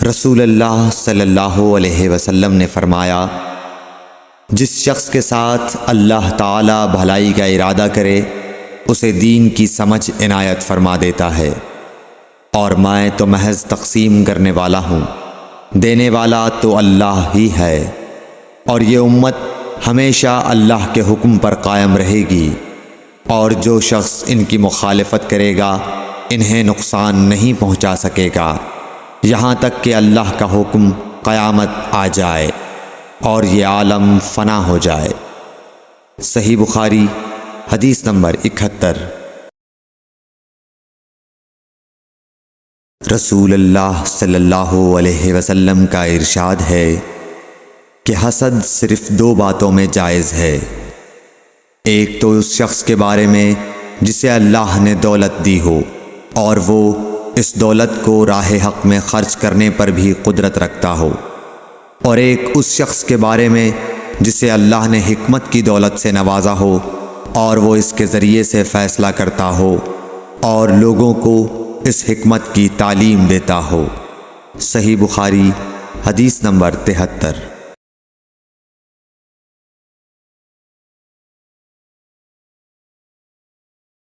رسول اللہ صلی اللہ علیہ وسلم نے فرمایا، جس شخص کے ساتھ اللہ تعالی بھلائی کا ارادہ کرے اسے دین کی سمجھ عنایت فرما دیتا ہے، اور میں تو محض تقسیم کرنے والا ہوں، دینے والا تو اللہ ہی ہے، اور یہ امت ہمیشہ اللہ کے حکم پر قائم رہے گی، اور جو شخص ان کی مخالفت کرے گا انہیں نقصان نہیں پہنچا سکے گا یہاں تک کہ اللہ کا حکم قیامت آ جائے اور یہ عالم فنا ہو جائے۔ صحیح بخاری حدیث نمبر 71۔ رسول اللہ صلی اللہ علیہ وسلم کا ارشاد ہے کہ حسد صرف دو باتوں میں جائز ہے، ایک تو اس شخص کے بارے میں جسے اللہ نے دولت دی ہو اور وہ اس دولت کو راہ حق میں خرچ کرنے پر بھی قدرت رکھتا ہو، اور ایک اس شخص کے بارے میں جسے اللہ نے حکمت کی دولت سے نوازا ہو اور وہ اس کے ذریعے سے فیصلہ کرتا ہو اور لوگوں کو اس حکمت کی تعلیم دیتا ہو۔ صحیح بخاری حدیث نمبر 73۔